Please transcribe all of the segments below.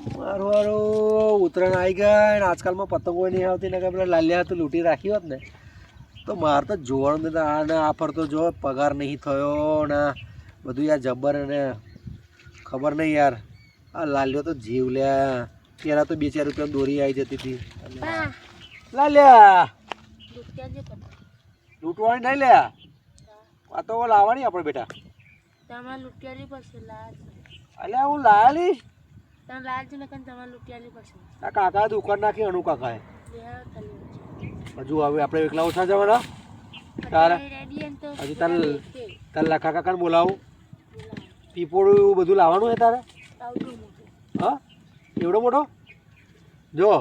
મારું વારું ઉત્તરાયણ આવી ગયા ને આજકાલમાં પતંગો નહીં આવતી ને કે પેલા લાલ્યા તો લૂંટી રાખી હોત ને તો મારે તો જોવાનું નથી. આ ને આ ફરતો જો પગાર નહીં થયો ને બધું યાર જબ્બર ને ખબર નહીં યાર. આ લાલ્યો તો જીવ લ્યા. પેલા તો 2-4 રૂપિયા દોરી આવી જતી હતી. લાલ્યા લૂંટવાની નહીં લ્યા. આ તો લાવવાની આપણે બેટા. અલ્યા હું લાયા લઈશ. આ કાકા દુકાન નાખી અનુ કાકાએ. હજુ હવે આપણે એકલા ઓછા જવાના તારે હજુ તારે લખા કાકાને બોલાવું. પીપોળું એવું બધું લાવવાનું છે તારે? હા એવડો મોટો જો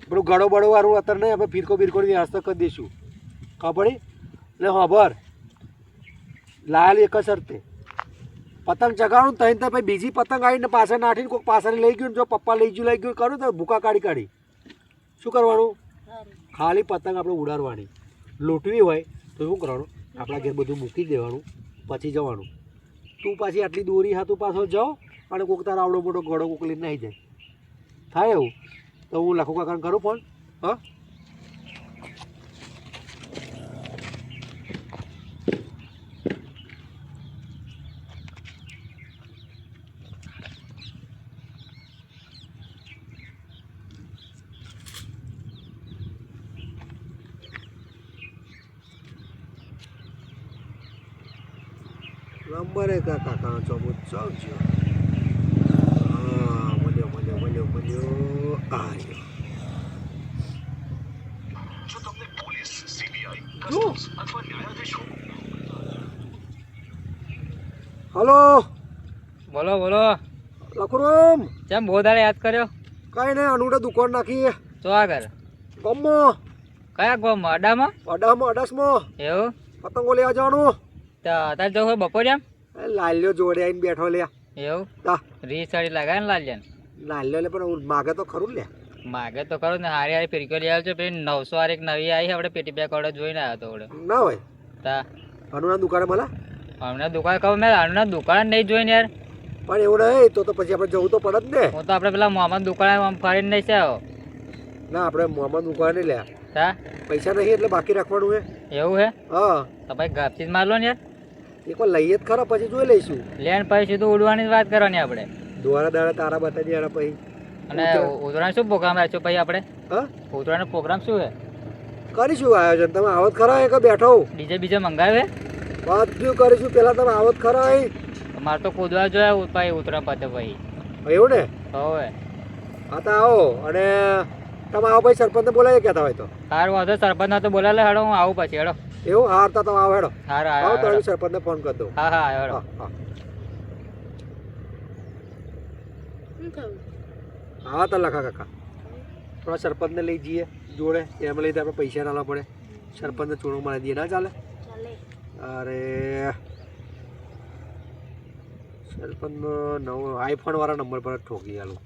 પેલું ગળો બળો વાળું અત્યારે નહીં. આપણે ફીરકો બીરકોની વ્યવસ્થા કરી દઈશું. ખબર પડી એટલે ખબર લાયેલી એક જ શરતે પતંગ ચગાવવાનું તઈ તો ભાઈ બીજી પતંગ આવીને પાછળ નાખીને કોઈક પાછળ લઈ ગયું. જો પપ્પા લઈ ગયું કરું તો ભૂકા કાઢી શું કરવાનું? ખાલી પતંગ આપણે ઉડાડવાની. લૂંટવી હોય તો શું કરવાનું? આપણા ઘેર બધું મૂકી દેવાનું પછી જવાનું. તું પાછી આટલી દોરી હાથું પાછો જાઓ અને કોઈક તારો આવડો મોટો ગળો કોક લઈને આવી જાય. થાય એવું તો હું લખો કાકાને કરું ફોન. હા નંબર એક કાકાનો ચોમું ચોકજો. હા મળ્યો આવ્યો. હલો બોલો બોલો. લખુરામ કેમ બહુ દાડે યાદ કર્યો? કઈ નહીં અનુડે દુકાન નાખી તો આગળ ગામમાં. કયા ગામમાં? અડામાં? અડાસમાં એવું? પતંગો લેવા જવાનું. તો અત્યારે જવું બપોરે એમ? લાલ્યો જોડે આવીને બેઠો લ્યા. એવું? તા રીસ સાડી લગાવે ને લાલ્યા ને? લાલ્યો લે પણ માગે તો ખરું લ્યા. માગે તો ખરું ને. હારી હારી ફિરકી લઈ આવ્યો છે. પેલી 900 વાળી એક નવી આવી આપણે પેટી બેગ ઓર્ડર જોઈને આવ્યો તો ઓર્ડર ના હોય તા અનુના દુકાને ભલા. હમણાં દુકાન કહું મેં હમણાં દુકાન નહીં જોઈને યાર. પણ એવું નહીં તો પછી આપણે જવું તો પડે જ ને. હું તો આપણે પેલા મોહમ્મદ દુકાને આમ ફરીને નહીં છે આવ્યો. ના આપણે મોહમ્મદ દુકાને લ્યા. તા પૈસા નહીં એટલે બાકી રાખવાનું હે. એવું હે? હા તો ભાઈ ગાપથી જ માર લો ને યાર. એકવાર લઈએ જ ખરા પછી જોઈ લઈશું. લેન પછી સીધું ઉડવાની જ વાત કરવાની આપણે. દોરા દાડા તારા બતાવી દેવાના પછી. અને ઉતરાયણ શું પ્રોગ્રામ રાખ્યો ભાઈ આપણે? હા ઉતરાયણનો પ્રોગ્રામ શું છે? કરીશું આયોજન. તમે આવો જ ખરા કે બેઠો? ડીજે બીજે મંગાવે? બધું કરીશું. પેલા તમે આવો જ ખરા. મારે તો કૂદવા જોયા ભાઈ ઉતરાયણ પતે ભાઈ. એવું ને? હવે હા તો આવો અને તમે આવો ભાઈ. સરપંચને બોલાવી કહેતા હોય તો સારું વાંધો. સરપંચ તો બોલાવે. હેડો હું આવું પછી. હેડો એવું હારતા તમે આવો. હેડો સારું આવો તો આવ્યો. સરપંચને ફોન કરી દો. હા હા હેડો. હા હા તો લખા કાકા થોડા સરપંચને લઈ જઈએ જોડે. એમ લઈને આપણે પૈસા ના પડે. સરપંચને ચોણું મારી દઈએ. ના ચાલે? અરે સરપંચનો નવો આઈફોન વાળા નંબર પર ઠોકી આલું.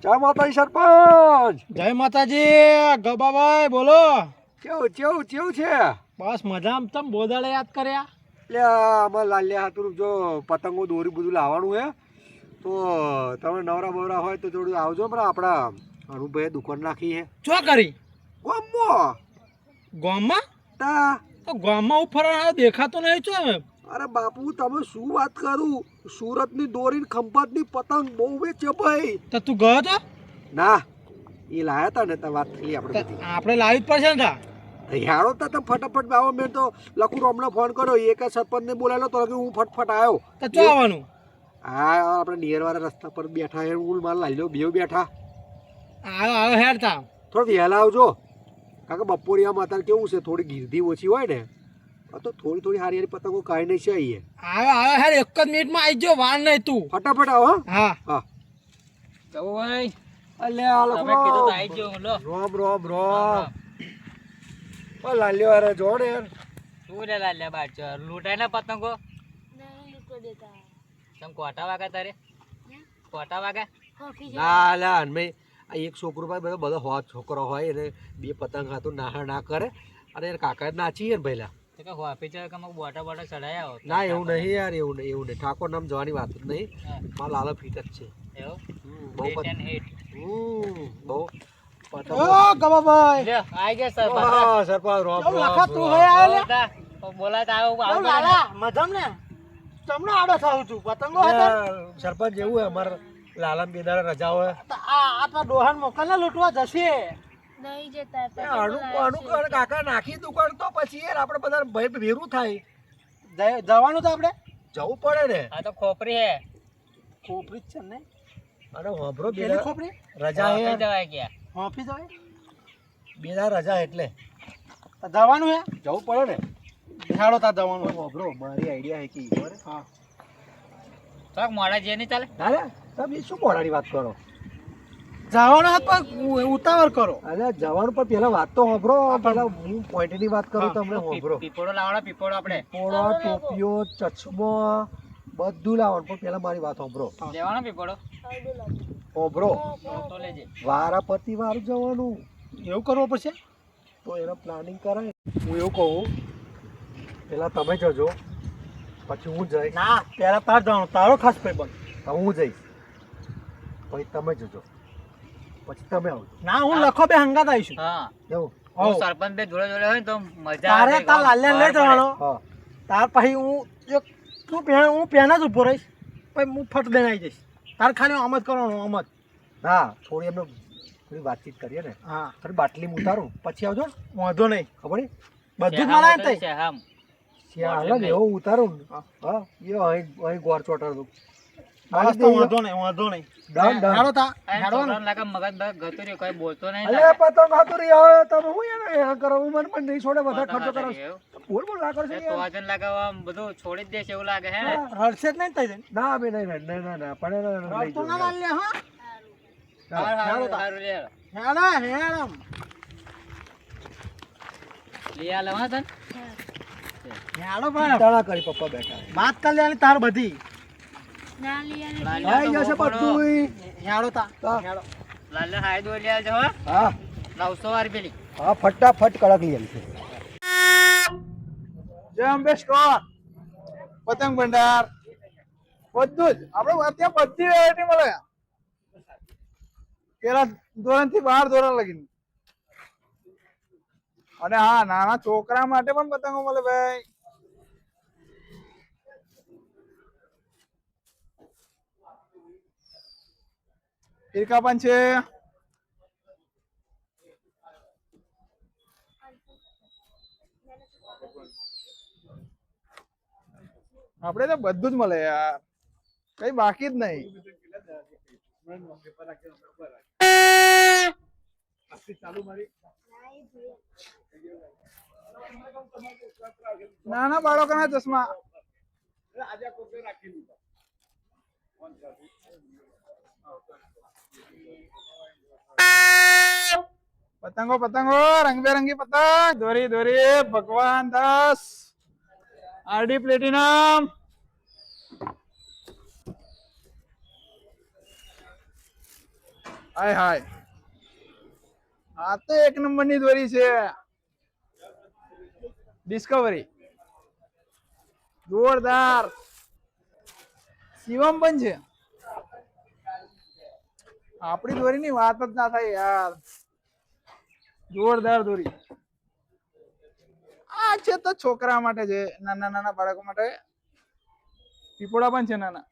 જય માતાજી સરપંચ. જય માતાજી. ગબાભાઈ બોલો. કેવું કેવું કેવું છે? બસ મજામાં. તમે બોદાડે યાદ કર્યા? એટલે આમાં લાલ્યા હાથું જો પતંગો દોરી બધું લાવવાનું હે તો તમે નવરા બવરા હોય તો થોડું આવજો. પણ આપણા અનુભાઈએ દુકાન નાખી હે. શું કરી? ગામમાં. ગામમાં? તા તો ગામમાં ફરવા દેખાતો નહીં છો? અરે બાપુ તમે શું વાત કરું? સુરતની દોરી ખંભાતની પતંગ બહુ વેચે ભાઈ. તો તું ગયો તો? ના એ લાયા તા ને તો વાત થઈ આપણે બધી. આપણે લાવી જ પડશે ને. યારો તો તમે ફટાફટ આવો. મેં તો લખું હમણાં ફોન કર્યો. એક સરપંચને બોલાવેલો તો હું ફટફટ આવ્યો. તો ચો આવવાનું? હા આપણે નિયરવાળા રસ્તા પર બેઠા હે. હું માર લાલ્યો બેવ બેઠા. આવ્યો આવ્યો હેડતા. થોડું વહેલા આવજો. કારણ કે બપોરિયામાં અત્યારે કેવું છે થોડી ગીરદી ઓછી હોય ને તો થોડી થોડી હારી હારી પતંગો કાંઈ નહીં છે અહીંયા. આવ્યો આવ્યો હેડ. એક જ મિનિટમાં આવી ગયો. વાર નહીં તું. ફટાફટ આવો. હા હા જવું ભાઈ. અલ્યા તમે કીધું તો આવી ગયો. લો રોમ રોમ રોમ. ઓ લાલ્યો અરે જો ને યાર. શું રે લાલ્યા બાર છો? લૂંટાય ને પતંગો? તમે કોટા વાગ્યા તારે? કોટા વાગ્યા? ના લા ભાઈ આ એક છોકરો ભાઈ બધો બધો હોત છોકરો હોય એને બે પતંગ હાથું ના કરે અને એને કાકા નાચીએ ને પહેલા તો કે વાપી છે કે અમુક બોટા બોટા ચડાયા આવો ના એવું નહીં યાર, એવું નહીં. ઠાકોર નામ જવાની વાત જ નહીં. હા. મારા લાલો ફીટ જ છે. એવું બહુ Hit and hit. બહુ ઓ ગબાભાઈ લ્યો, આઈ ગયા સરપંચ. વાહ, સરપંચ રોમ કેવું રોમ, લખા તું રોમ. હે આલે બોલાતા આવું કેવું આવું લાલા મધમ ને તમને આડો થાવ છું પતંગો હતા યાર, સરપંચ જેવું હોય અમારે લાલા બેદાર રજા હોય. આ તો ડોહાન મોકલને લૂંટવા જશે નહીં જતા અણુ કાકા નાખી દુકાન તો પછી યાર આપણે બધા ભાઈ ભેરું થાય. જવાનું તો આપણે જવું પડે ને. આ તો ખોપરી હે ખોપરી જ છે ને અને હોભરો પેલી બેદાર ખોપરી રજા હે યાર. જવાય ગયા હોફી જવાય બેદાર રજા એટલે તો જવાનું હે જવું પડે ને. હેડો તા જવાનું હોભરો મારી આઈડિયા હે કે ખબર હે? હા ચોક મોડા જે નહીં ચાલે ના રે, તમે શું મોડાની વાત કરો? જવાનો હાથ પર ઉતાવળ કરો અરે જવાનું પણ પેલા વાત તો હોભરો. પેલા હું પોઈન્ટની વાત કરું તમને હોભરો. પીપોડો લાવવાનો પીપોડો આપણે પોળો, ટોપિયો, ચશ્મો બધું લાવવાનું, પણ પેલા મારી વાત હોભરો. લેવાનો પીપોડો હોભરો તો લેજે વારાપતિ વાર જવાનું, એવું કરવું પડશે તો એનો પ્લાનિંગ કરાય. હું એવું કહું, પેલા તમે જજો, પછી હું જઈશ. ના પહેલા તાર જવાનું તારો ખાસ ભાઈબંધ તો હું જઈશ, પછી તમે જજો, પછી તમે આવજો. ના હું લખો બે હંગાત આવીશું હા એવું? હું સરપંચ બે જોડે જોડે હોય ને તો મજા તારે આવે. તાર લાલ્યા લઈ જવાનો હા. તાર પછી હું પેના જ ઉભો રહીશ, પછી હું ફટ દઈને આવી જઈશ. તાર ખાલી આમ જ કરવાનું આમ જ. ના, થોડી એમને થોડી વાતચીત કરીએ ને. હા થોડી બાટલી ઉતારું પછી આવજો ને. વાંધો નહીં ખબર છે? બધું જ શેહામ મારા હતો તઈ શેહામ. શિયાળા ને એવું ઉતારું ને. હા, એ અહીં ગોળ ચોટાડ દઉં. બસ તો વાંધો નહીં વાંધો નહીં ડન ડન. હેડો તા આ હેડો ને છોકરાને લાગે મગજ બગજ ગતું રહ્યું, કઈ બોલતો નહીં અલે લાગે. પતંગ હાતુરી હવે તમે હું એને હેરાન કરો? હું મને પણ નહીં છોડે, બધા પતંગ ખર્ચો કરો. હાથે એવું. બોલ બોલ ના કરશે એ યાર. તો વજન લાગે આમ બધું છોડી જ દેશે એવું લાગે હે ને. હર્ષે જ નહીં થઈ જાય ના બે નહીં ના ના ના પણ એને લઈ રડતો ના જાઓ. લાલ્યા હા હારું, હારું, હેડો તા. હારું, લે. હેડો લઈ આલે હો તને. હેડો ભાઈ તાળા કરી પપ્પા બેઠા. વાત કરી લેવાની તાર બધી ના લીયા લાલ્યા આઈ તો જશે બપોરો. બધુંય. હેડો તા હા. હેડો લાલ્યા હાય દોડ લઈ આવજો હો. હા 900 વાળી પેલી. હા, ફટાફટ કડક લઈ આવશે. જય અંબે સ્ટોર પતંગ ભંડાર બધું જ આપણે ત્યાં બધી વેરાયટી મળે પેલા ધોરણ થી 12 ધોરણ લગી અને હા નાના છોકરા માટે પણ પતંગો મળે ભાઈ ફિરકા પણ છે આપણે તો બધું જ મળે યાર કઈ બાકી જ નહીં નાના બાળકોના ચશ્મા પતંગો પતંગો રંગબેરંગી પતંગ દોરી દોરી ભગવાન દાસ આરડી પ્લેટિનમ હાય હાય આ તો એક નંબરની દોરી છે ડિસ્કવરી જોરદાર શિવમ પણ છે આપણી દોરીની વાત જ ના થાય યાર જોરદાર દોરી આ છે તો છોકરા માટે છે નાના નાના બાળકો માટે પીપોળા પણ છે નાના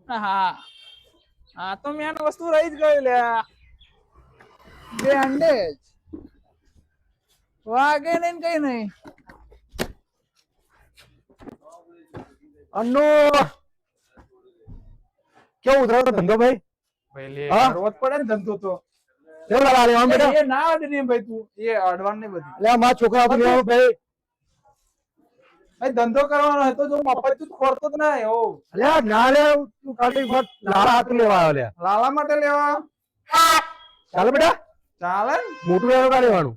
હા હા તો મેન વસ્તુ રહી જ ગઈ લે બે અંડે જ વાગે નહીં કઈ નહીં અન્નો કેવું ઉતરાવ ધંધો ભાઈ? હા? રોજ પડે ને ધંધો તો કેવું લાલા લેવાનું બેટા? એ ના અડે નહીં ભાઈ તું એ અડવાન નહીં બધી એટલે મારા છોકરા હતું લેવાનું ભાઈ. ભાઈ ધંધો કરવાનો હોય તો જો મફત તું ખોરતો જ ના હો અલ્યા ના લે, તું ખાલી વખત લાલા હાથ લેવા આવ્યો લે. લાલા માટે લેવા ચાલો બેટા, ચાલે ને મોટું લેવાનું કા લેવાનું?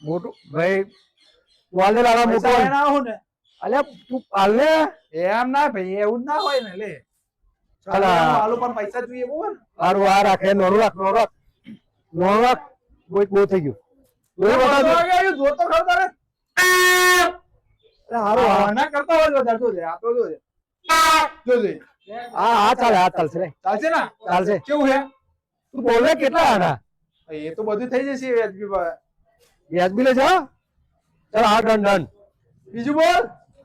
મોટું ભાઈ તું હાલ દે લાલા મોટું પૈસા હાલ. એના આવું ને અલ્યા તું હાલ ને. એમ ના ભાઈ એવું જ ના હોય ને લે અલા. આલુ પણ પૈસા જોઈએ બહુ ને હારું આ રાખે, નોરું રાખ, નોરું રાખ, નોરું રાખ. બહુ થઈ ગયું. દોરી બતાવજો. જોતો ખરો તારે અરે હારું, હા. આના કરતા હોય વધારે જોજે આ તો જોજે હા ચાલશે લે. ચાલશે ને ચાલશે. કેવું છે તું બોલ ને કેટલા આના એ તો બધું થઈ જશે વ્યાજબી ભાવે. વ્યાજબી લે છે. ચાલ હા ડન. બીજું બોલ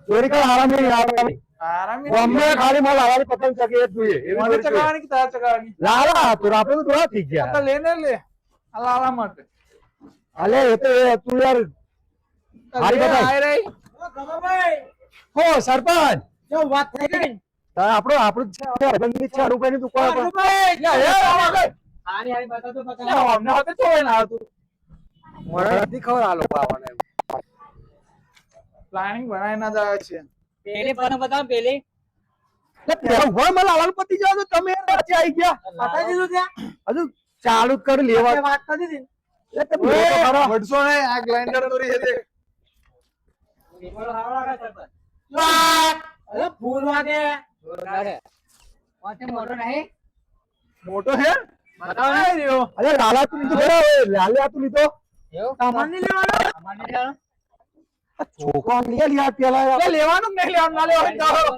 દોરી કઈ આરામ નહીં આરામી અમને ખાલી માલ લાવવાની પતંગ ચગે જ જોઈએ એવી મને દોરી જોઈએ. ચગાવવાની કે તારે ચગાવવાની લાલા તો આપણે તો થોડા થઈ આ તો ગયા. લે ને લે આ લાલા માટે અલે એ તો તું યાર હારી લે, બતાય. આય રહી હો સરપંચ કેવું વાત થઈ ગઈ આપણું જ છે બંધી છે રૂપિયાની દુકાન પર. હારી હારી બતાવતો અમને હાથે જોવે ના હતું મને નથી ખબર આ લોકો આવવાના એમ. પ્લાનિંગ બનાવી ના જાય છે પેલી પણ બતાવો પેલી એટલે પેલા ઉભા મને લાવવાનું પતી જાવ તો તમે યાર વચ્ચે આવી ગયા. પતાઈ દીધું ત્યાં હજુ ચાલુ જ કરી લેવા. વાત કરી દીધી એટલે તમે બોલો તો ખરો. વડસો ને આ ગ્લાઇન્ડર દોરી છે તે. પેપરો સારો લાગે સરપંચ અરે ફૂલ વાગે વાંચે મોટો નહીં મોટો હે બતાવો ને. આય રહ્યો અરે લાલા તું લીધો ખરો હવે. લાલા તું લીધો એવું સામાન નહીં લેવાનો અમારે નહીં લેવાનું? છોકરા લઈ લ્યા પેલા યાર. એટલે લેવાનું જ નહીં લેવાનું ના લેવાનું જાઓ.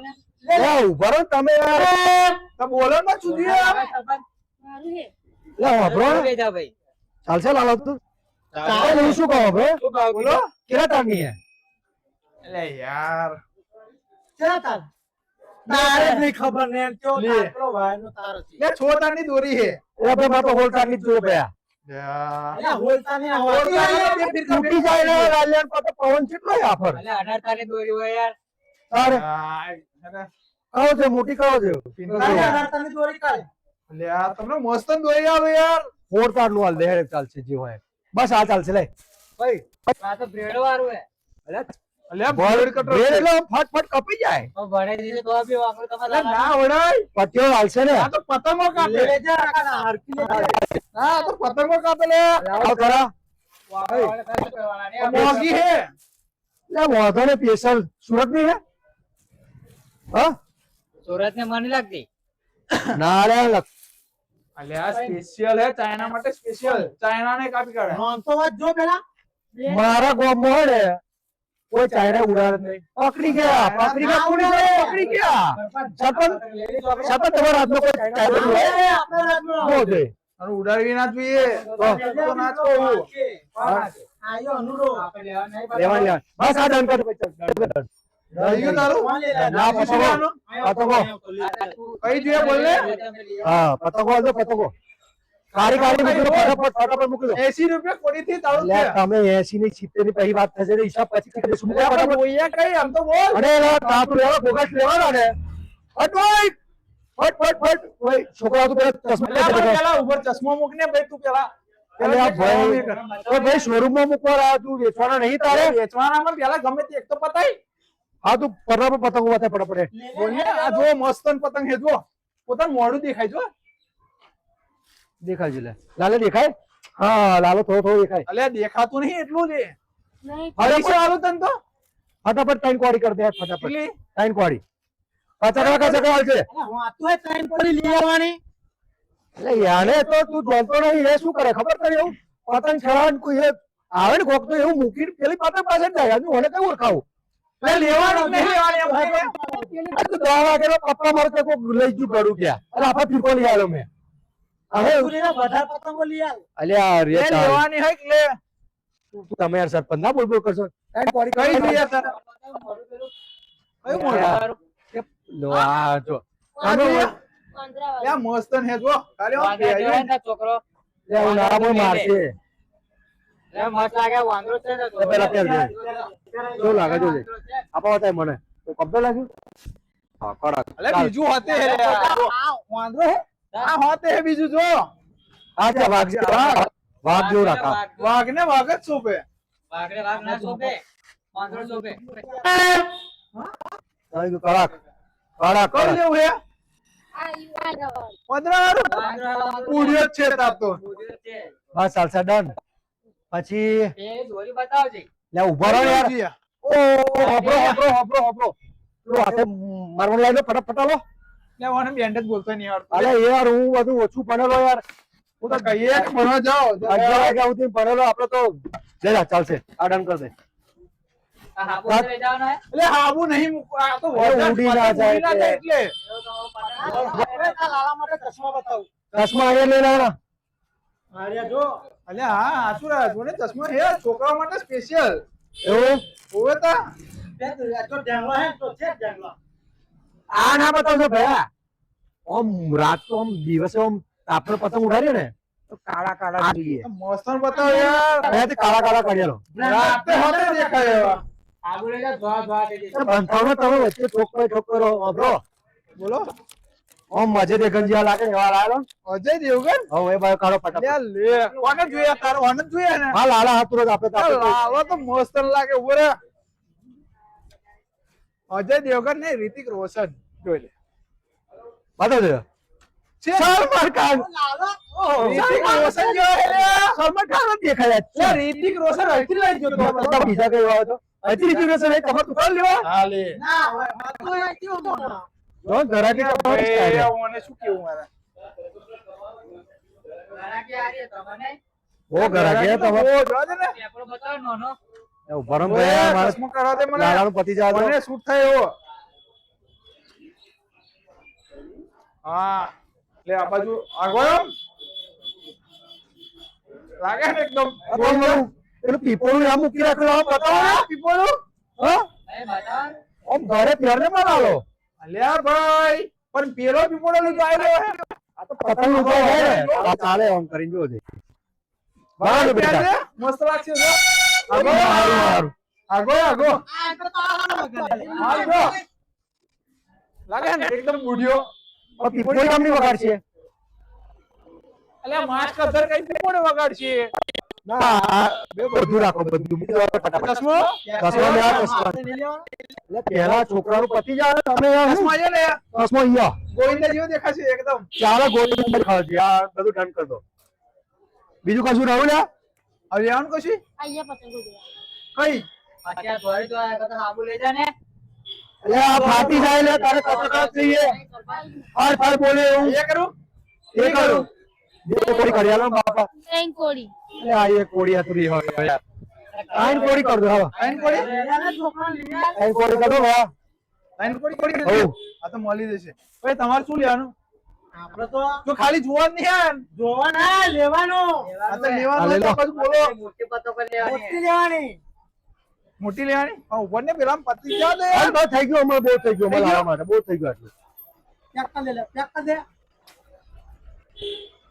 લે ઉભા રહો ને તમે યાર. તો બોલો ને સુધી સરપંચ મારું હે લે વાપરો ને. લઈ જાઓ ભાઈ ચાલશે લાલા તું ચાલે હું શું કહું હવે બોલો કેટલા ટાઈમની હે એટલે યાર ચલા તાર તારે જ નહીં ખબર ને એમ કેવો લે. તારો ભાઈનો તારો છે લે છોટાની દોરી હે એટલે આપણે મારે તો હોલટાર ની જ જોઈએ ભયા. અલ્યા હોલતા ને હોલતા તૂટી જાય ને લાલિયાન પાસે પવન કેટલો છે આફર. એટલે 18 તારીખ દોરી હોય યાર તારે અરે કહો છે મોટી કહો છે તારે દોરી કાઢે લે આ તમને મસ્ત દોરી આવે યાર હોલટાર નું હાલ દે ચાલશે જે હોય બસ આ ચાલશે લે ભાઈ. આ તો બ્રેડ વાળું હે અલે બ્રેડ કટર એટલે ફટફટ કપી જાય. તો ભણે દીધું તો બી વાપરો તમારે અલે ના વડાય પટ્યો હાલશે ને. આ તો પતંગો કાપે લે જા હરકી લે જા. હા આ તો પતંગો કાપે લે આવ ખરા મોગી હે લે વાંધો ને સ્પેશિયલ સુરત ની હે હા સુરત ને મને લાગતી ના રે અલે આ સ્પેશિયલ હે ચાઇના માટે સ્પેશિયલ ચાઇના ને કાપી કાઢે નામ તો વાત જો પેલા મારા ગામમાં હોય ને કોઈ ચાયડા ઉડાડે નહીં. પકડી ગયા કોની જોડે પકડી ગયા. સરપંચ તમારા હાથમાં કોઈ ચાયડો હોય? આપણે રાજનો હો દે. અને ઉડાડવી ના જોઈએ તો ના જ કહું આયો અનુરો લેવા. બસ આ દંડ કર પછી. થઈ ગયું તારું ના પતંગો. પતંગો. કઈ જોઈએ બોલ ને હા પતંગો હાલ દો પતંગો. કાળી મૂકી દો ફટાફટ મૂકી દો. 80 રૂપિયા કોડી થી તારું લે તમે 80 ની 70 ની પહેલી વાત થશે તો હિસાબ પછી કરી દઈશું. મૂકો ફટાફટ. બોયા કઈ આમ તો બોલ અરે લા તાતું લેવા બોગસ લેવાના ને. અટવાઈ ફટ ઓય છોકરા તો પેલા ચશ્મા અલ્યા પહેરી પણ દે. પેલા ઉપર ચશ્મા મૂક ને ભાઈ તું પેલા અરે આ ભાઈ ઓય ભાઈ શોરૂમ માં મૂકવા રહ્યા તું વેચવાના નહીં તારે. વેચવાનામાં પેલા ગમે તે એક તો પતાય હા તું ફટાફટ પતંગો બતાય ફટાફટ. બોલ ને આ જો મસ્ત પતંગ હે જો પોતાનું મોઢું દેખાય જો દેખાય છે લે. લાલે દેખાય? હા લાલો થોડો દેખાય. અલ્યા દેખાતું નહીં એટલું લે નહીં હવે શું આલું તને તો ફટાફટ ત્રણ કોડી કર દે ફટાફટ. કેટલી ત્રણ કોડી 50 ટકા છે. વાતો હે ટાઈમ પડી લઈ આવવાની એટલે યાને તો તું જોતો નહીં એ શું કરે ખબર તને એવું પતંગ ચડાવવાનું કોઈ એ આવે ને કોક તો એવું મૂકીને પેલી પતંગ પાસે જ જાય. હજુ મને કઈ ઓળખાવું લે લેવાનું જ નહીં લેવાની એમ કહે. આ તો 10 વાગે પપ્પા મારે તો કોક લઈ ગયું કરું ક્યાં અરે આપણે ફીરકો લઈ આવ્યો મેં. હવે પૂરીના બધા પતંગો લઈ આવ અલ્યા રે લે લેવાની હે કે લે તમે યાર સરપંચ ના બોલ કરશો. ત્રણ કોડી કઈ કરી જોઈએ તારે કયું મોઢું લો આ જો આ જોઈએ? 15 લે મસ્ત હે જો ખાલી આમ વાંદરા બે જેવા ને છોકરો લે હું ના બોલ મારશે. લે મસ્ત લાગે વાંદરો છે ને તો પેલા પહેરજે. કેવું લાગે જોજે. આપા બતાય મને તો કબ્બે લાગ્યું હા કડક. અલે બીજું હોતે હે લે આ વાંદરો હે આ હોતે હે બીજું જો અચ્છા વાઘ છે. વાઘ જેવું રાખા. વાઘ ને વાઘ જ સોપે વાઘરે વાઘ ના શોભે વાંદરો શોભે થઈ ગયું કડક કડક કઈ લેવું હે આ યુવાન રવા 15 વાંદરો ઉડ્યો જ છે તાર તો બસ ચાલશે ડન. પછી એ દોરી બતાવજે લે ઉભા રહો યાર. ઓ હોબરો લો હાથે મારવાનું લાવી લો ફટાફટ લો. લે મને બેન્ડ જ બોલતો નહીં આવડતું અરે યાર હું બધું ઓછું ભણેલો યાર હું તો કહીએ કે ભણવા જાઓ 11 વાગ્યા સુધી ભણેલો આપણે તો લે જા ચાલશે આ ડન કર દે આ હાબુ લઈ જવાનો હે એટલે હાબુ નહીં મૂકવા આ તો ઉડી ના જાય એટલે લાલા માટે ચશ્મા બતાવું ચશ્મા અહીંયા લઈ લેવાના આર્યા જો અલે હા આસુરા જોને ચશ્મા હે છોકરાઓ માટે સ્પેશિયલ એવું ઓવે તા તો ડેંગલો હે તો છે ડેંગલો આ ના બતાવજો ભયા ઓમ રાત તો ઓમ દિવસે ઓમ આપણે પતંગ ઉડાડીએ ને તો કાળા કાળા જોઈએ મોસમ બતાવો યાર અહીંયાથી કાળા કાળા કાઢેલો રાતે હોતે દેખાય એવા હાબુ લઈ જા ધોવા ધોવા દે બંધાવનો તમે વચ્ચે ઠોકરો વાપરો બોલો ઓમ મજે દે ગંજીયા લાગે ને એવા લાયેલો અજય દેવગન હવે એ બાયો કાઢો ફટાફટ લે કોને જોયા તારો આનંદ જોયા ને હા લાલા હાથ તુરંત આપણે તો આપણે લાલો તો મસ્ત લાગે ઉરે અજય દેવગન ને રિતિક રોશન જોઈ લે બતાવજો છે સલમાન ખાન રિતિક રોશન જોઈ લે સલમાન ખાન જ દેખાય લે રિતિક રોશન અહીંથી લઈ ગયો તો બધા બીજા કઈ આવો તો અહીંથી રીતિ રહેશે નહીં તમારે દુકાન લેવા હા લે ના હોય તો એ કેવું તો જો ઘરાકી તમારે સ્ટાઈલ એ મને શું કેવું મારા કે આ રે તમને ઓ ઘરાકી તમારે ઓ જો દે ને પેપરો બતાવો નોનો ભરમ ભાઈ મારે ચશ્મો કરાવ દે મને લાલાનું પતિ જાવ મને શૂટ થાય એવો હા લે આ બાજુ આગળ લાગે ને એકદમ પેલું પીપોળું આમ મૂકી રાખેલું આમ બતાવો ને પીપોળું હા એ બતાવો આમ ઘરે પહેરને બનાવો અલ્યા ભાઈ પણ પેલો પીપોળો લીધો આવ્યો હે આ તો પતંગ ઉભો હે ને આ ચાલે આમ કરીને જોજે બરાબર બેટા મસ્ત લાગશે જો આગો મારું આગો આગો આ તો તારા આગો લાગે ને એકદમ બુઢિયો પીપોળી કામ ની વગાડશે અલ્યા માસ્ક અધર કઈ પીપોળે વગાડશે ના બે બધું રાખો બધું મૂકી દો ફટાફટ ચશ્મો ચશ્મા લે આ ચશ્મા એટલે પેલા છોકરાનું પતિ જાય તમે ચશ્મો આયો ને ચશ્મો અહીંયા ગોવિંદા જેવો દેખાશે એકદમ ચાલો ગોળી નંબર ખાવ છે આ બધું ડન કર દો બીજું કશું રહ્યું ને હવે આવું કશી અહીંયા પતંગો જોવા કઈ અત્યારે ધોઈ તો આ તો હાબુ લઈ જા ને એટલે આ ફાટી જાય ને તારે કટકા જોઈએ હાર ફાર બોલે એવું એ કરું એ કરું જે કોડી કરી આલો બાપા ત્રણ કોળી એટલે આ એક કોડી આતુરી હોય યાર આઈન કોડી કર દો હા આઈન કોડી આઈન કોડી કર દો હા આઈન કોડી કોડી હો આ તો મળી જશે ભાઈ તમારે શું લેવાનું આપણે તો તો ખાલી જોવાનું નહીં આન જોવાના લેવાનો આ તો લેવાનું હોય તો પછી બોલો મોટી પતો કરી લેવાની મોટી લેવાની મોટી લેવાની હા ઉપર ને પેલા પતિ જા દે હાલ બસ થઈ ગયું અમારે બહુ થઈ ગયું અમારે લાવવા માટે બહુ થઈ ગયું આટલું પેક કરી દે પેક કરી દે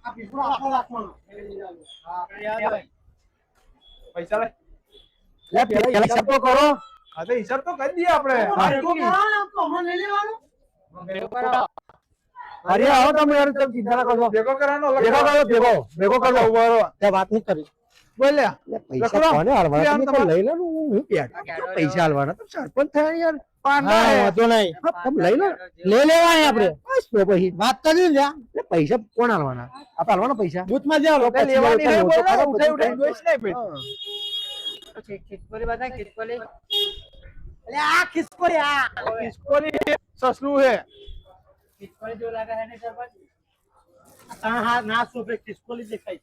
આ પીપળો આખો રાખવાનો પૈસા લે લે પેલા હિસાબ તો કરો હા તો હિસાબ તો કરી દઈએ આપણે તો અમને લઈ લેવાનું અરે આવો તમે યાર તમે ચિંતા ના કરશો ભેગો કરવાનો અલગ ભેગો કરો ભેગો કરો તે વાત નહીં કરી બોલ્યા પૈસા કોને હાલવાના તમે તો લઈ લો ને હું પેટ પૈસા હાલવાના તો સરપંચ થયા યાર પાંડા હે. વાંધો નહીં તમે લઈ લો લઈ લેવાય આપણે બસ તો પછી વાત કરી લે એટલે પૈસા કોણ હાલવાના આપણે હાલવાના પૈસા બૂથમાં જાવ એટલે લેવાની હે બોલ ને ઉઠાઈ ઉઠાઈ જોઈશ નહીં ભાઈ ખીચકોલી બતા ખીચકોલી એટલે આ ખિસકોલી આ ખિસકોલી સસલું હે ખીચકોલી જો લાગે છે ને સરપંચ હા ના સોપે ખિસકોલી દેખાય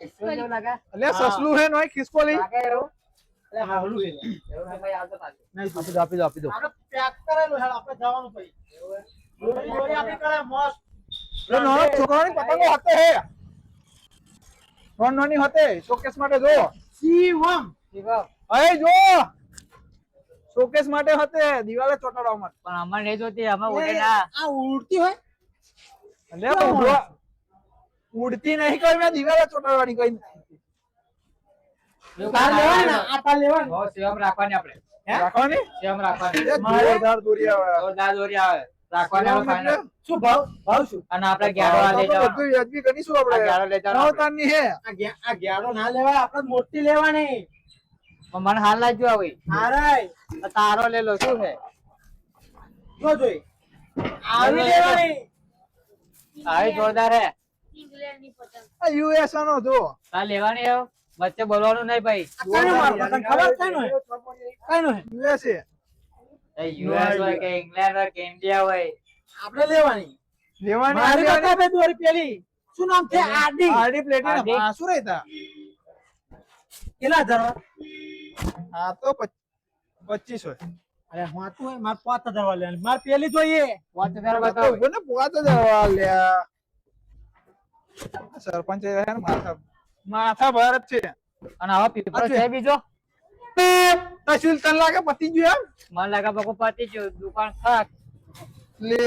ખીચકોલી જો લાગે એટલે સસલું હે નોય ખિસકોલી લાગે એવું એટલે હાવલું છે એવું ને ભાઈ આવતો પાછું નહીં આપી દો આપી દો આપણે પેક કરેલું હેડ આપણે જવાનું ભાઈ જોડી જોડી આપણે કરે મસ્ત એટલે નાનો છોકરાની પતંગો હતે હે નાની હતે શોકેસ માટે જો શિવમ અય જો શોકેસ માટે હતે દિવાલે ચોટાડવા માટે પણ અમારે નહીં જોતી અમે ઉડે ના આ ઉડતી હોય એટલે ઉડવા ઉડતી નહીં કોઈ મેં દિવાલે ચોટાડવાની કઈ તાર લેવાના આ તાર લેવાનું બહુ સેવમ રાખવાની આપણે રાખવાની સેવમ રાખવાની જોરદાર દોરી આવે જોરદાર દોરી આવે રાખવાની આપણે final. શું ભાવ ભાવ શું અને આપણે ગ્યારો આ લઈ જવાનું બધું વ્યાજબી કરીશું આપણે આ ગ્યારો લઈ જવાનું આપણે. નવતારની હે આ ગ્યારો ના લેવાય આપણે મોટી લેવાની પણ મને હાલ લાગ્યું આવે હારે તારો લે લો શું છે જો જોઈ આવી લેવાની આવી જોરદાર હે ઇંગ્લેન્ડની પતંગ આ યુએસ નો જો તાર લેવાની હે વચ્ચે બોલવાનું નહીં ભાઈ આ કયો માર પતંગ ખબર કઈ નો કઈ નો યુએસ એ યુએસ હોય કે ઇંગ્લેન્ડ હોય કે ઇન્ડિયા હોય આપણે લેવાની લેવાની મારી લેવાની. બતા બે દોરી પેલી શું નામ છે? આરડી. RD platinum RD. હા શું રહેતા કેટલા ધરવા? હા તો 25 હોય અરે હોતું હોય માર 5000 વાળા લેવાની. માર પેલી જોઈએ. 5000 તો બતાવો. ઉભો ને પોત જ આવવા લ્યા સરપંચ એ રહ્યા ને માથા ભાર જ છે અને હવે પીપળો છે બીજો? તસવીર તન લાગે પતી ગયું મને લાગે બકો પતી ગયો દુકાન ખાક. એમ લે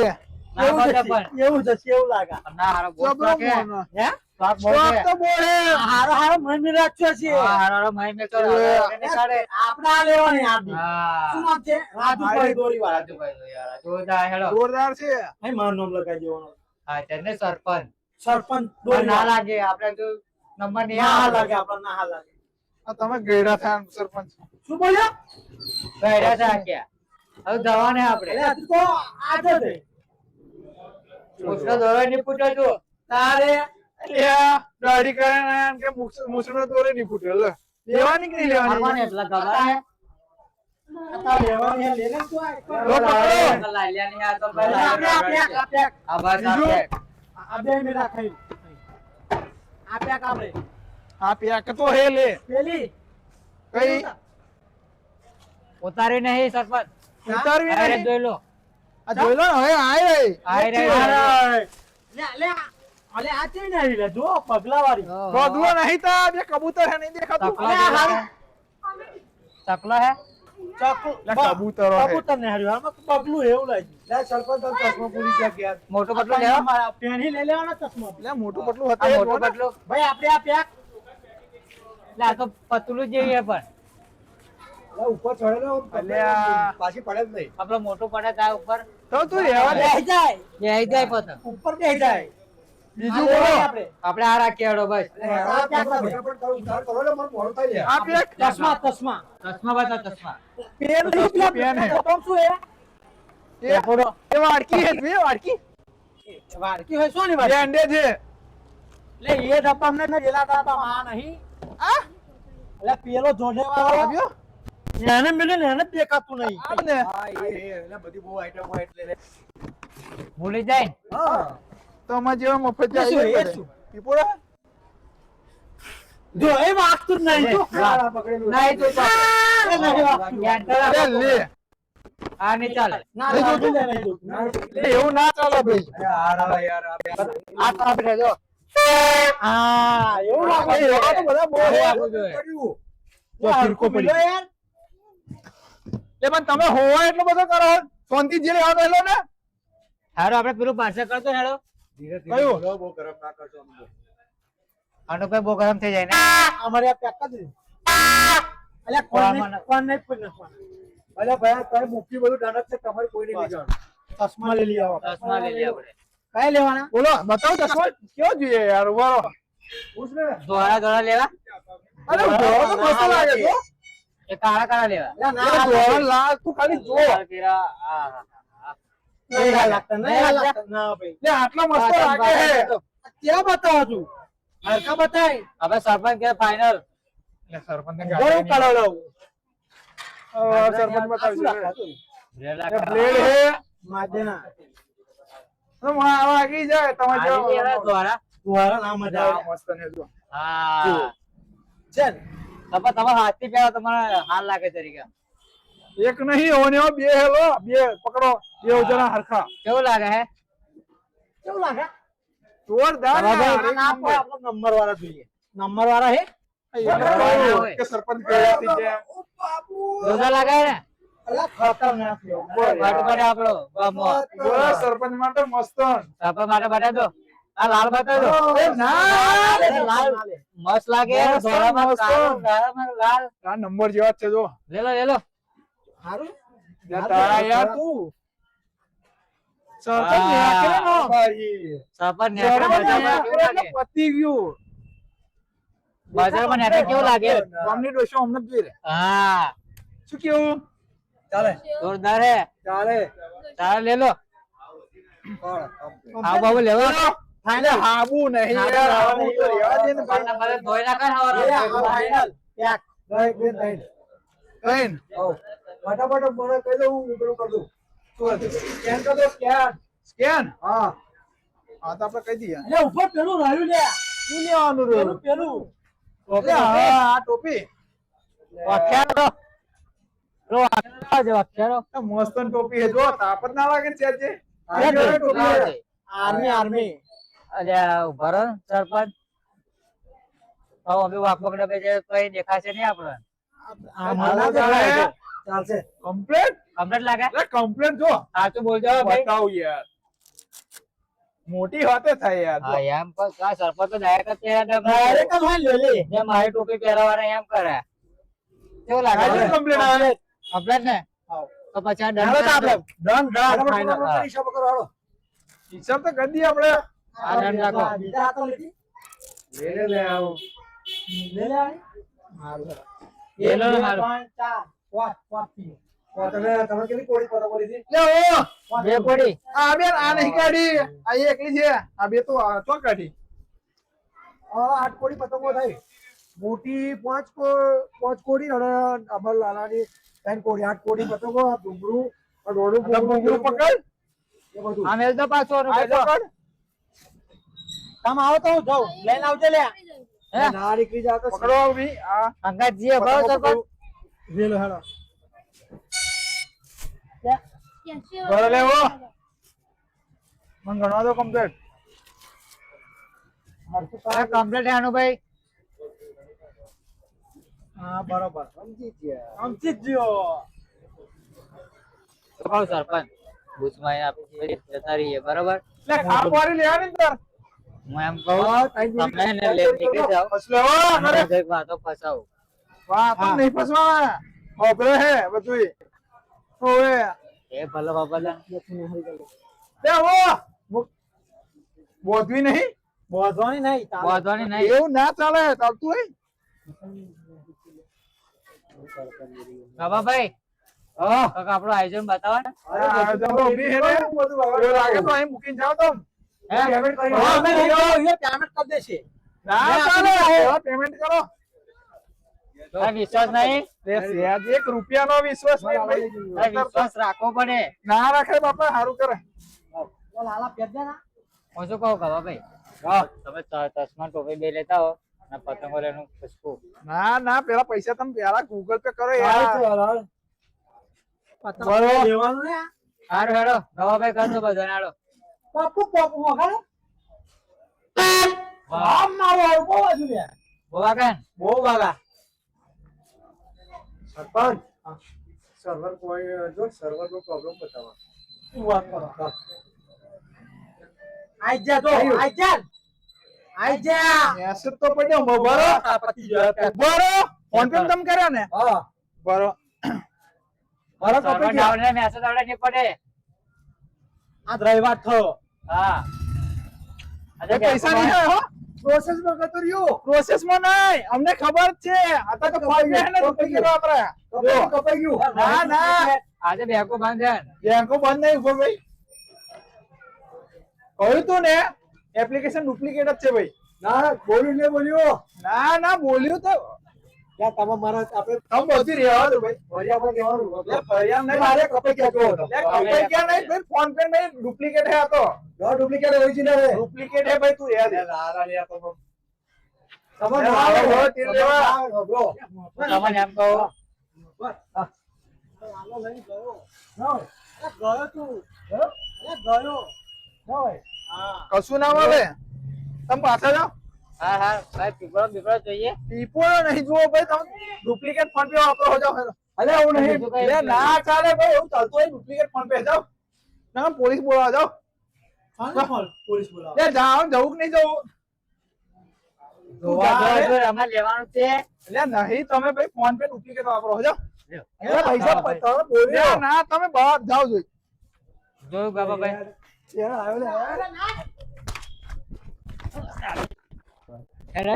ના એવું બતા જશે, પણ. એવું જશે એવું લાગે. ના હારો બોલ જબરો કે. મોનો. હે? પાક બોલ શોખ કે. તો બોલે હારો હારો મહિને રાખ્યો છે. હા હારો મહી મે તો આપણે આ લેવાની આરડી. શું હા નામ છે? રાજુભાઈ દોરીવાળા. રાજુભાઈ તો યાર જોરદાર હેડો. જોરદાર છે અહીં મારું નામ લગાઈ દેવાનું. હા તેને સરપંચ સરપંચ પણ ના દોરીવાળા. લાગે આપણે જો નંબર નહીં ના આવે લાગે આપણને, ના લાગે. આ તમે ગયડા થયા સરપંચ શું બોલ્યો? ગયડા થા ક્યાં હવે જવાને આપણે અરે હજુ તો આજે જ. ઉસનો દોરો નહીં ફૂટો તું. તારે લ્યા દાઢી કરે એમ કે મુસળનો દોરે નહીં ફૂટે લે લેવાની કે નહીં ભગવાન લેવાની એટલા ગભરા હે. આ લેવાની હે, લે લે તું આ. લો પકડો. લાલ્યા નહીં આ તો ભાઈ આપણે લાલ્યા આ પેક, આ બસ આ બીજું? પેક. આ બે મેં રાખાઈ. આ પેક આપણે. આ પેક તો હે લે પેલી કઈ ઉતારી નહીં સરપંચ. ઉતારવી અરે નહીં જોઈ લો. આ જોઈ લો ને હવે આય રે આય રે. લે લે અલે આ ચઈ નહીં લે જો પગલાવાળી. રોદવો નહીં તા બે કબૂતર હે નહીં દેખાતું તકલા અલે આ જેવા હારું. હે? તકલા હે? ચકુ લે કબૂતરો હે. કબૂતર ને હાર્યું આમાં પગલું એવું લાગ્યું. લે સરપંચ તો ચશ્મા પૂરી જગ્યા. મોટો પટલો લેવો? મારા પેણી લઈ લેવાના ચશ્મા. લે મોટું પટલું આ હતું મોટો પટલો. ભાઈ આપણે આ પેક લે આ તો પતલું જેવી હે પણ. ઉપર ચડેલો અલ્યા. પાછી પડે જ નહીં. આપણો મોટો પડે તા ઉપર તો તું રહેવા દે બેસી જાય બેહી જાય પતંગ. ઉપર બેસી જાય. બીજું આ બોલો લેવાની આપણે. આપણે આ રાખીએ હેડો બસ. આ પેક આપણે. આ પેક ચશ્મા ચશ્મા ચશ્મા બતા ચશ્મા. પેન પેન હે. તો શું હે? એ વાડકી હે બે વાડકી વાડકી હોય શું ની બે વાડકી? અંડે છે લે એ ડબ્બા અમને ન જેલા તા માં નહીં. આ એટલે પેલો જોડે વાળો આવ્યો એને મિલે ને એને જ દેખાતું નહીં. આ ને ભૂલી જાય. તો અમાર જેવા મફત એ શું, જાય એ શું? પીપોળા જો એ વાગતું જ નહીં. જો. નહીં તો ચાલે. એ નહીં વાગતું. યાર લે લે આ નહીં ચાલે. ના લઈ વાગતું જો. જ નહીં. લે એવું ના ચાલે ભાઈ આ તો આપણે જો. હા એવું લાગે એ એવા તો બધા બહુ આવું હે. આપવું જોઈએ. જો ફિરકો પડી. યાર એ પણ તમે હોવા એટલો બધો કરો શાંતિ જે લેવા ગયેલો ને હારો આપણે પેલું પાર્સલ કરતો હેડો. કયું આનો કોઈ બહુ ગરમ થઈ જાય ને. અમારે આ પેક કરી અલ્યા કોણ નહીં કોઈ નાખવાનું. અલ્યા ભાઈ તારે મુક્તિ બધું દાનત છે તમારે કોઈ નહીં બીજાનું. ચશ્મા લઈ આવો. ચશ્મા લઈ લઈએ આપણે. કઈ લેવાના? બોલો બતાવો ચશ્મા કેવો જોઈએ યાર ઉભારો ધોળા ધોળા લેવા? અરે ઉભારો તો મસ્ત લાગે છે એ કાળા કાળા લેવા? અલ્યા અરે ધોળા લાલ તું ખાલી જો લાલ પીળા. હા, હા, હા. નહીં લાગતા નહીં લાગતા. ના ભાઈ લે આટલા મસ્ત લાગે હે ક્યાં બતાવો છું? હરકા બતાય હવે સરપંચ કે ફાઇનલ. લે સરપંચ ને ગરમ કરાવડાવું. સરપંચ બતાવી છે બ્લેડ બ્લેડ હે માદેના તો વાગી જાય તમારે ધોળા. દ્વારા ના મજા આવે. મસ્ત ને જો હા. ચલ તમે હાથથી પહેરો તમારે હાલ લાગે તરીકે. એક નહીં ઓને બે હેલો બે પકડો બે જણા હરખા કેવું લાગે હે? કેવું લાગે? જોરદાર યાર, એક ના નંબર. આપણો નંબર વાળા જોઈએ. નંબર વાળા હે? કે સરપંચ કહેવાતી જેમ. જોરદાર લાગે ને? અલા ખતરનાક છે. બરાબર આપણો ગામમાં. બોલો સરપંચ માટે મસ્ત સરપંચ માટે બતા દો. આ લાલ બતા દો. એ ના લાલ મસ્ત લાગે. મસ્ત, ધોળામાં મસ્ત. કાળો, કાળામાં લાલ. આ નંબર જેવા જ છે જો લે લો લે લો. હારું? તારા યાર તું સરપંચ ને આખરે નો સરપંચ ને સરપંચ ને બજારમાં કેવું આખરે લાગે? પતી ગયું બજારમાં નેટવર્ક કેવું લાગે? ગામની ડોશો અમને જ જોઈ રે હા, શું કેવું જોરદાર હે. ચાલે લે લો. આ બાબુ લેવો ને? એટલે હાબુ નહીં યાર હાબુ તો રહેવા દે ને ભાઈ. બધા બધા ધોઈ નાખે ને હવારે. એ આ ફાઇનલ. પેક. કઈ ને? ફટાફટ મને કહી દઉં હું પેલું કરી દઉં. સ્કેન કરી દો સ્કેન. સ્કેન હા હા તો આપણે કહી દઈએ એટલે ઉપર પેલું રહ્યું લે શું લેવાનું પેલું પેલું ટોપી હા આ ટોપી વાખ્યારો રો વાખ્યારો આ મસ્ત ટોપી હે જો તાપ જ ના લાગે છે આજે આર્મી આર્મી અલ્યા ઉભા રહો સરપંચ હવે અમે વાક પકડે બે કઈ દેખાશે નહીં આપણે ચાલશે કમ્પ્લીટ કમ્પ્લીટ લાગે એટલે કમ્પ્લીટ જો સાચું બોલજો ભાઈ બતાવ યાર મોટી વાતે થાય યાર હા એમ પણ કા સરપંચ તો ડાયરેક્ટ જ પહેર્યા હતા. ડાયરેક્ટ જ હોય લે લે જે મારી ટોપી પહેરવાના એમ કરે કેવું લાગે કમ્પ્લીટ આવે કમ્પ્લીટ ને તો પછી આ દંડ હાલો તો આપણે દંડ ફાઇનલ હિસાબ કરો હાલો હિસાબ તો કરી દઈએ આપણે આ દંડ રાખો બીજા હાથો લીધી લે આવો લે લે એ લો મારો. 1 2 3 4 5 તમે કેટલી કોડી પતો કરી હતી લે ઓ બે પડી આ બેન આ નહીં કાઢી આ એકલી છે આ બે તો તો કાઢી 8 કોડી પતંગો થાય મોટી 5 કોડી અને અમર લાલાની 3 કોડી 8 કોડી પતંગો આ ડુંગરું આ ડોડું આ ઘૂંઘરું પકડ એ બધું આ મેલ તો પાછો આ પકડ તમે આવો તો હું જાઉં લઈને આવજે લે હે ના નીકળી જાવ તો પકડો ભી આ અંગાત જીએ ભાવ સરપંચ વેલો હેડો બરો લેવો મને ગણવા દો કમ્પ્લીટ અરે કમ્પ્લીટ આનું ભાઈ હા બરોબર સમજી ગયો તો કહું સરપંચ બુથમાં આપણે જતા રહીએ બરોબર લે આ પારી લેવાની ને તાર હું એમ કહું તમે એને લઈને નીકળી જાઓ બસ લેવો અને જઈક વાતો ફસાવો વાહ તો નહીં ફસવાના ઓબરે હે બધું ઓએ એ ભલો બાબા લે ઓ બોધવી નહીં બોધવાની નહીં વાંધવાની નહીં એવું ના ચાલે ચાલતું હોય બાબાભાઈ કાકા આપણું આયોજન બતાવો ને આ જબરો ઊભી હે ને એવું લાગે તો અહીં મૂકીને જાવ તો હે? પેમેન્ટ કરી હા, અમે નહીં. પેમેન્ટ કરી દેશે ના ચાલે પેમેન્ટ કરો તારે વિશ્વાસ નહીં લે સહેજ એક રૂપિયાનો વિશ્વાસ નહીં ભાઈ તારે વિશ્વાસ રાખવો પડે ના રાખે બાપા સારું કરે ઓ લાલા પેજ દે ના હું શું કહું બાબાભાઈ તમે ચશ્મા ટોપી બે લેતા હો અને પતંગો લેવાનું ખુશબુ ના ના પેલા પૈસા તમે પેલા ગૂગલ પે કરો યાર પતંગ બરોબર. લેવાનું ને સારું હેડો બાબાભાઈ કરજો બધા હાડો પપ્પુ પપ્પુ વગાડો આમ મારો આવું બહુ બાજુ લે બોવા કેન બહુ વાલા સરપંચ સર્વર કોઈ જો સર્વર નો પ્રોબ્લેમ બતાવવા શું વાત કરો આઈ જા તો આઈ જા મેસેજ તો પડ્યો બરો પતી ગયો બરો ફોન પે તમે કર્યો ને હા બરો મારો સર્વર કપી ડાઉન ને મેસેજ આવડે નહીં પડે આ ડ્રાઈવર થયો હા એ પૈસા નહીં આવે હો પ્રોસેસ માં કતો રહ્યો પ્રોસેસ માં નહીં અમને ખબર છે આ તો ફોન પે હે ને રૂપિયા કરો આપણે કપાઈ ગયું ના ના આજે બેંકો બંધ છે ને. બેંકો બંધ નહીં ઉભો ભાઈ કહ્યું તું ને એપ્લિકેશન ડુપ્લિકેટ જ છે ભાઈ ના બોલ્યું ને બોલ્યો ના ના બોલ્યું તો ત્યાં તમે મારા આપણે તમે બધી રહેવા દો ભાઈ ફરિયા પર કહેવાનું લે ફરિયાદ નહીં મારે કપાઈ ગયા હતો લે કપાઈ ક્યાં નહીં ભાઈ ફોન પે નહીં ડુપ્લિકેટ હે આ તો ડુપ્લિકેટ ઓરિજિનલ હે ડુપ્લિકેટ હે ભાઈ તું યાદ લાલા લે તો તમે તમે લાવો, લાવો તીર લેવા. બ્રો તમને એમ કહું લાલો લઈ ગયો ગયો તું ગયો કશું ના મળે તમે પાછા જાઓ હા હા ભાઈ પીપળો બીપળો જોઈએ પીપોળો નહીં જુઓ ભાઈ તમે ડુપ્લિકેટ ફોન પે વાપરો હો જાઓ હેલો અલે હું નહીં બીજું કઈ લે ના ચાલે ભાઈ એવું ચાલતું હોય ડુપ્લિકેટ ફોન પે જાઓ ના પોલીસ બોલાવા જાઓ પોલીસ બોલાવો લે જાઓ જવું કે નહીં જવું જોવા જા, જો અમારે લેવાનું છે લે નહીં તમે ભાઈ ફોન પે ડુપ્લિકેટ વાપરો હો જાઓ એ પૈસા તમે લે બોલ્યો ના તમે બહાર જાઓ જોઈ જોયું બાબાભાઈ યાર આવ્યો લે હેડે